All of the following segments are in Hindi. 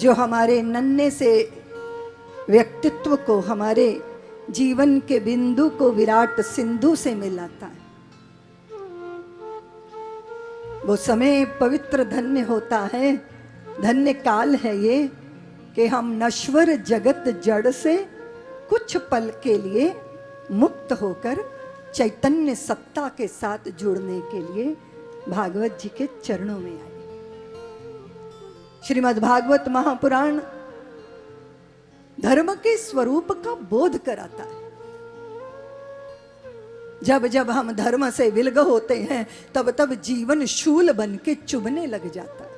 जो हमारे नन्हे से व्यक्तित्व को, हमारे जीवन के बिंदु को विराट सिंधु से मिलाता है। वो समय पवित्र धन्य होता है, धन्य काल है ये कि हम नश्वर जगत जड़ से कुछ पल के लिए मुक्त होकर चैतन्य सत्ता के साथ जुड़ने के लिए भागवत जी के चरणों में आए। श्रीमद् भागवत महापुराण धर्म के स्वरूप का बोध कराता है। जब जब हम धर्म से विलग होते हैं तब तब जीवन शूल बन के चुभने लग जाता है।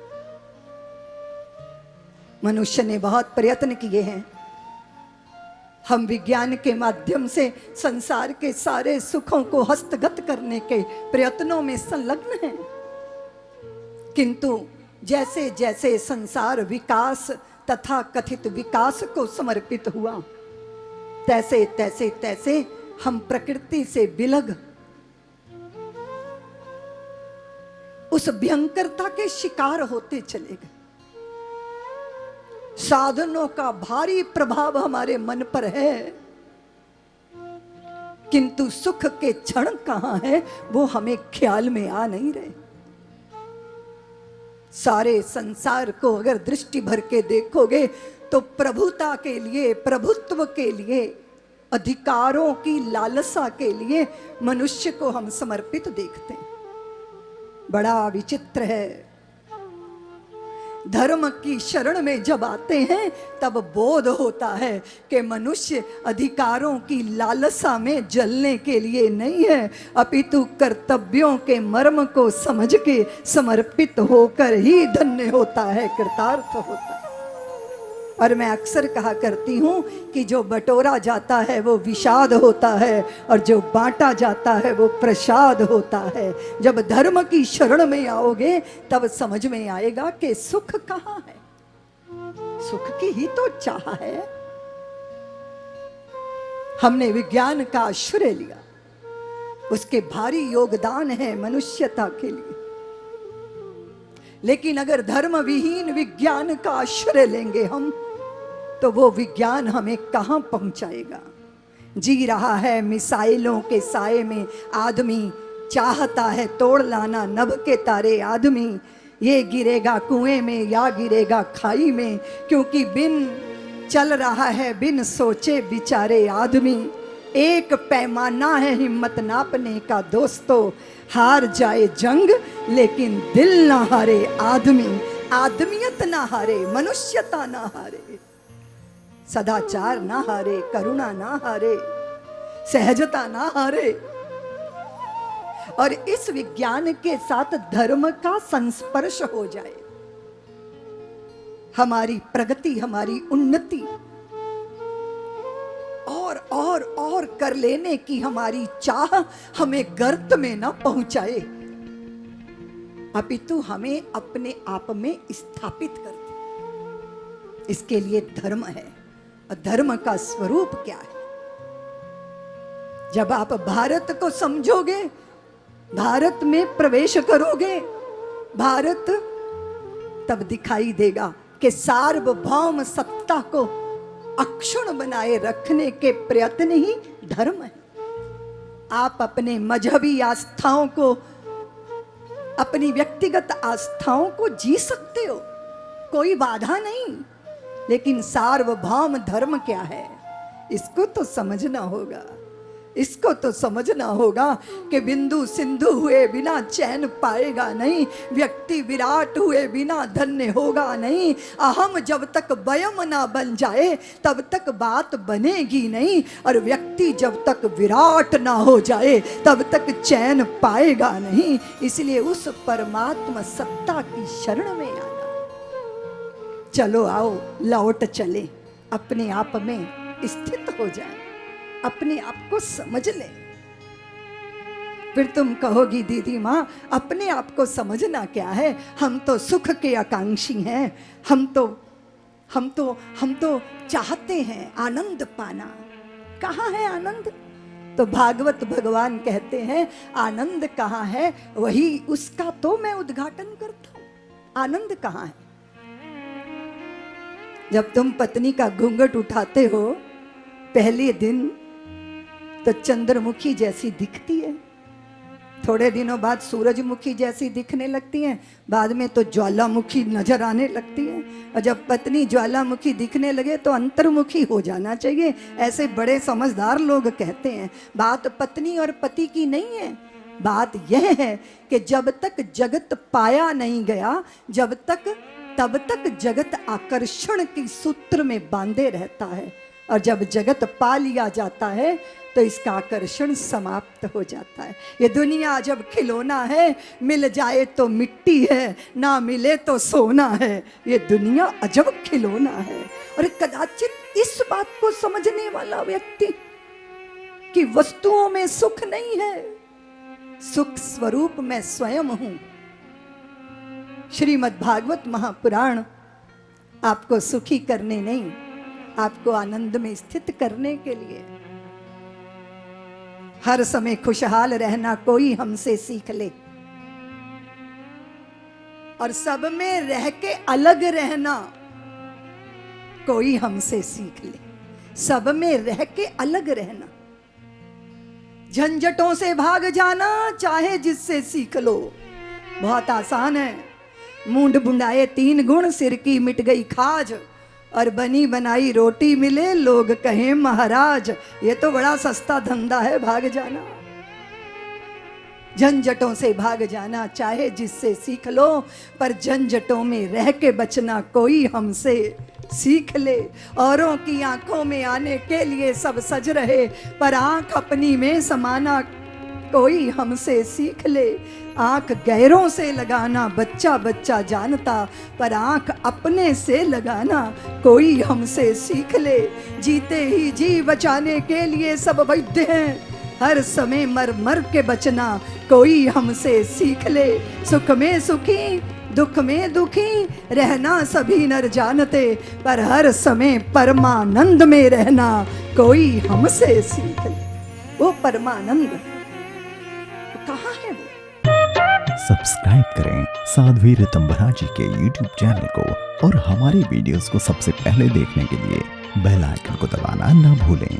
मनुष्य ने बहुत प्रयत्न किए हैं, हम विज्ञान के माध्यम से संसार के सारे सुखों को हस्तगत करने के प्रयत्नों में संलग्न हैं, किंतु जैसे जैसे संसार विकास तथा कथित विकास को समर्पित हुआ, तैसे तैसे तैसे हम प्रकृति से विलग उस भयंकरता के शिकार होते चले गए। साधनों का भारी प्रभाव हमारे मन पर है, किंतु सुख के क्षण कहां है वो हमें ख्याल में आ नहीं रहे। सारे संसार को अगर दृष्टि भर के देखोगे तो प्रभुता के लिए, प्रभुत्व के लिए, अधिकारों की लालसा के लिए मनुष्य को हम समर्पित देखते हैं। बड़ा विचित्र है। धर्म की शरण में जब आते हैं तब बोध होता है कि मनुष्य अधिकारों की लालसा में जलने के लिए नहीं है, अपितु कर्तव्यों के मर्म को समझ के समर्पित होकर ही धन्य होता है, कृतार्थ होता है। और मैं अक्सर कहा करती हूँ कि जो बटोरा जाता है वो विषाद होता है और जो बांटा जाता है वो प्रसाद होता है। जब धर्म की शरण में आओगे तब समझ में आएगा कि सुख कहाँ है। सुख की ही तो चाह है। हमने विज्ञान का आश्रय लिया, उसके भारी योगदान है मनुष्यता के लिए, लेकिन अगर धर्म विहीन विज्ञान का आश्रय लेंगे हम तो वो विज्ञान हमें कहां पहुंचाएगा। जी रहा है मिसाइलों के साए में आदमी, चाहता है तोड़ लाना नभ के तारे आदमी। ये गिरेगा कुएं में या गिरेगा खाई में, क्योंकि बिन चल रहा है बिन सोचे बिचारे आदमी। एक पैमाना है हिम्मत नापने का दोस्तों, हार जाए जंग लेकिन दिल ना हारे आदमी। आदमियत ना हारे, मनुष्यता ना हारे, सदाचार ना हारे, करुणा ना हारे, सहजता ना हारे। और इस विज्ञान के साथ धर्म का संस्पर्श हो जाए, हमारी प्रगति, हमारी उन्नति और कर लेने की हमारी चाह हमें गर्त में ना पहुंचाए, अपितु हमें अपने आप में स्थापित कर दे। इसके लिए धर्म है। और धर्म का स्वरूप क्या है? जब आप भारत को समझोगे, भारत में प्रवेश करोगे, भारत तब दिखाई देगा कि सार्वभौम सत्ता को अक्षुण्ण बनाए रखने के प्रयत्न ही धर्म है। आप अपने मजहबी आस्थाओं को, अपनी व्यक्तिगत आस्थाओं को जी सकते हो, कोई बाधा नहीं, लेकिन सार्वभौम धर्म क्या है इसको तो समझना होगा। इसको तो समझना होगा कि बिंदु सिंधु हुए बिना चैन पाएगा नहीं, व्यक्ति विराट हुए बिना धन्य होगा नहीं। अहम जब तक वयम ना बन जाए तब तक बात बनेगी नहीं, और व्यक्ति जब तक विराट ना हो जाए तब तक चैन पाएगा नहीं। इसलिए उस परमात्मा सत्ता की शरण में आना। चलो आओ लौट चले, अपने आप में स्थित हो जाए, अपने आप को समझ ले। फिर तुम कहोगी दीदी माँ अपने आप को समझना क्या है, हम तो सुख के आकांक्षी हैं, हम तो चाहते हैं आनंद पाना। कहाँ है आनंद? तो भागवत भगवान कहते हैं आनंद कहाँ है, वही उसका तो मैं उद्घाटन करता हूं। आनंद कहाँ है? जब तुम पत्नी का घूंघट उठाते हो पहले दिन तो चंद्रमुखी जैसी दिखती है, थोड़े दिनों बाद सूरजमुखी जैसी दिखने लगती हैं, बाद में तो ज्वालामुखी नजर आने लगती है। और जब पत्नी ज्वालामुखी दिखने लगे तो अंतर्मुखी हो जाना चाहिए, ऐसे बड़े समझदार लोग कहते हैं। बात पत्नी और पति की नहीं है, बात यह है कि जब तक जगत पाया नहीं गया तब तक जगत आकर्षण की सूत्र में बांधे रहता है, और जब जगत पा लिया जाता है तो इसका आकर्षण समाप्त हो जाता है। ये दुनिया जब खिलौना है, मिल जाए तो मिट्टी है, ना मिले तो सोना है। ये दुनिया अजब खिलौना है। और कदाचित इस बात को समझने वाला व्यक्ति कि वस्तुओं में सुख नहीं है, सुख स्वरूप मैं स्वयं हूं। श्रीमद् भागवत महापुराण आपको सुखी करने नहीं, आपको आनंद में स्थित करने के लिए। हर समय खुशहाल रहना कोई हमसे सीख ले, और सब में रह के अलग रहना कोई हमसे सीख ले। सब में रह के अलग रहना, झंझटों से भाग जाना चाहे जिससे सीख लो। बहुत आसान है। मूंड बुंडाए 3 गुण, सिर की मिट गई खाज, और बनी बनाई रोटी मिले लोग कहें महाराज। ये तो बड़ा सस्ता धंधा है, भाग जाना, झंझटों से भाग जाना चाहे जिससे सीख लो, पर झंझटों में रह के बचना कोई हमसे सीख ले। औरों की आंखों में आने के लिए सब सज रहे, पर आंख अपनी में समाना कोई हमसे सीख ले। आंख गैरों से लगाना बच्चा बच्चा जानता, पर आंख अपने से लगाना कोई हमसे सीख ले। जीते ही जी बचाने के लिए सब वैद्य हैं, हर समय मर मर के बचना कोई हमसे सीख ले। सुख में सुखी दुख में दुखी रहना सभी नर जानते, पर हर समय परमानंद में रहना कोई हमसे सीख ले। वो परमानंद कहाँ है? वो सब्सक्राइब करें साध्वी ऋतंभरा जी के YouTube चैनल को, और हमारे वीडियोस को सबसे पहले देखने के लिए बेल आइकन को दबाना ना भूलें।